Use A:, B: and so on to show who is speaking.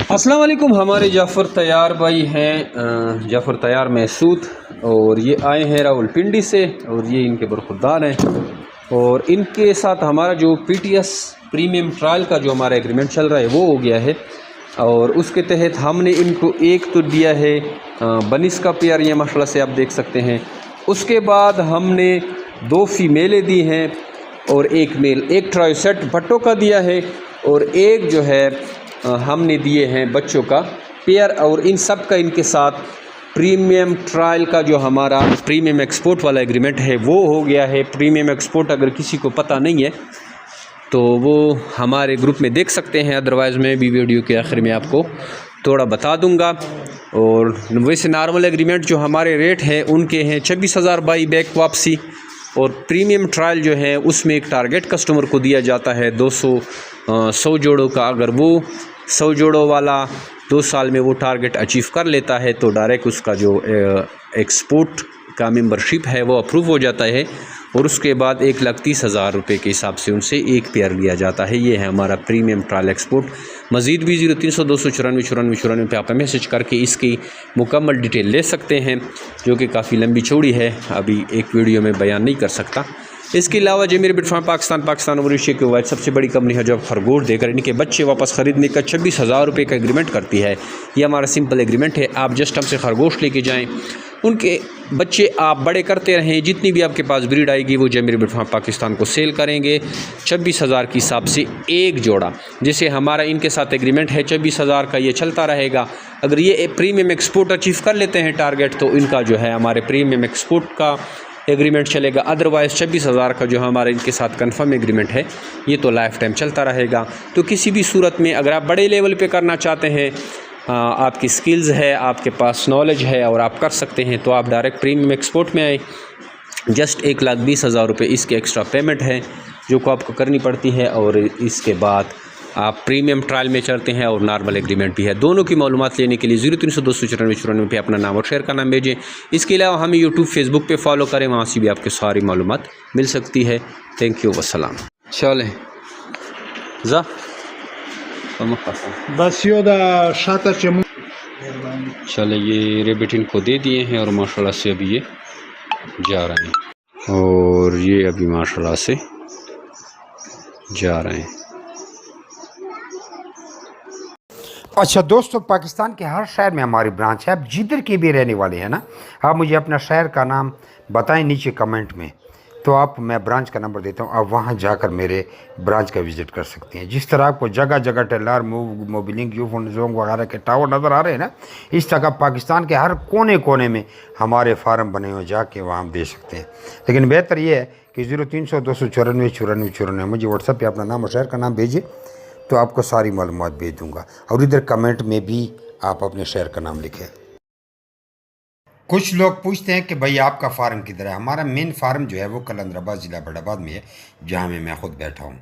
A: अस्सलाम वालेकुम। हमारे जाफ़र तैयार भाई हैं, जाफ़र तैयार महसूद, और ये आए हैं रावलपिंडी से, और ये इनके बरखुरदार हैं। और इनके साथ हमारा जो PTS प्रीमियम ट्रायल का जो हमारा एग्रीमेंट चल रहा है वो हो गया है, और उसके तहत हमने इनको एक तो दिया है बनिस का पेयर, ये माशाल्लाह से आप देख सकते हैं। उसके बाद हमने 2 फीमेलें दी हैं और एक मेल, एक ट्राई सेट भट्टों का दिया है, और एक जो है हमने दिए हैं बच्चों का पेयर। और इन सब का इनके साथ प्रीमियम ट्रायल का जो हमारा प्रीमियम एक्सपोर्ट वाला एग्रीमेंट है वो हो गया है। प्रीमियम एक्सपोर्ट अगर किसी को पता नहीं है तो वो हमारे ग्रुप में देख सकते हैं, अदरवाइज़ मैं भी वीडियो के आखिर में आपको थोड़ा बता दूंगा। और वैसे नॉर्मल एग्रीमेंट जो हमारे रेट हैं उनके हैं 26,000 बाई बैक वापसी, और प्रीमियम ट्रायल जो है उसमें एक टारगेट कस्टमर को दिया जाता है 100 जोड़ों का। अगर वो 100 जोड़ों वाला 2 साल में वो टारगेट अचीव कर लेता है तो डायरेक्ट उसका जो एक्सपोर्ट का मेंबरशिप है वो अप्रूव हो जाता है, और उसके बाद 1,30,000 रुपये के हिसाब से उनसे एक पेयर लिया जाता है। ये है हमारा प्रीमियम ट्रायल एक्सपोर्ट। मज़ीद भी 0300 294 94 94 पे आप मैसेज करके इसकी मुकम्मल डिटेल ले सकते हैं, जो कि काफ़ी लंबी चौड़ी है, अभी एक वीडियो में बयान नहीं कर सकता। इसके अलावा जेमिर बिट फार्म पाकिस्तान और एशिया के वाइड सबसे बड़ी कंपनी है जो अब खरगोश देकर इनके बच्चे वापस ख़रीदने का 26,000 रुपये का एग्रीमेंट करती है। ये हमारा सिंपल एग्रीमेंट है। आप जस्ट हमसे खरगोश लेके जाएं, उनके बच्चे आप बड़े करते रहें, जितनी भी आपके पास ब्रीड आएगी वो जेमिर बिट फार्म पाकिस्तान को सेल करेंगे 26,000 के हिसाब से एक जोड़ा। जैसे हमारा इनके साथ एग्रीमेंट है 26,000 का, ये चलता रहेगा। अगर ये प्रीमियम एक्सपोर्ट अचीव कर लेते हैं टारगेट तो इनका जो है हमारे प्रीमियम एक्सपोर्ट का एग्रीमेंट चलेगा। अदरवाइज़ 26,000 का जो हमारे इनके साथ कंफर्म एग्रीमेंट है ये तो लाइफ टाइम चलता रहेगा। तो किसी भी सूरत में अगर आप बड़े लेवल पे करना चाहते हैं, आपकी स्किल्स है, आपके पास नॉलेज है और आप कर सकते हैं, तो आप डायरेक्ट प्रीमियम एक्सपोर्ट में आए। जस्ट 1,20,000 रुपये इसके एक्स्ट्रा पेमेंट है जो को आपको करनी पड़ती है, और इसके बाद आप प्रीमियम ट्रायल में चलते हैं और नॉर्मल एग्रीमेंट भी है। दोनों की मालूमात लेने के लिए 0300 294 94 पे अपना नाम और शेयर का नाम भेजें। इसके अलावा हमें यूट्यूब फेसबुक पे फॉलो करें, वहाँ से भी आपको सारी मालूमात मिल सकती है। थैंक यू, वस्सलाम। चलें जा
B: बस यो दा शाता चमू।
A: चले, ये रेबिट इनको दे दिए हैं और माशाल्लाह से अभी ये जा रहे हैं, और ये अभी माशाल्लाह से जा रहे हैं।
C: अच्छा दोस्तों, पाकिस्तान के हर शहर में हमारी ब्रांच है। आप जिधर के भी रहने वाले हैं ना, आप मुझे अपना शहर का नाम बताएं नीचे कमेंट में, तो आप मैं ब्रांच का नंबर देता हूं, आप वहां जाकर मेरे ब्रांच का विज़िट कर सकते हैं। जिस तरह आपको जगह जगह टेलर मोबिलिंग यूफोन जोंग वगैरह के टावर नज़र आ रहे हैं ना, इस तरह पाकिस्तान के हर कोने कोने में हमारे फार्म बने हुए, जाके वहाँ हम दे सकते हैं। लेकिन बेहतर ये है कि 0300 294 94 94 मुझे व्हाट्सएप पर अपना नाम और शहर का नाम भेजिए, तो आपको सारी मालूमात भेज दूंगा। और इधर कमेंट में भी आप अपने शहर का नाम लिखें। कुछ लोग पूछते हैं कि भाई आपका फार्म किधर है। हमारा मेन फार्म जो है वो कलंदराबाद ज़िला बड़ाबाद में है, जहाँ मैं खुद बैठा हूँ।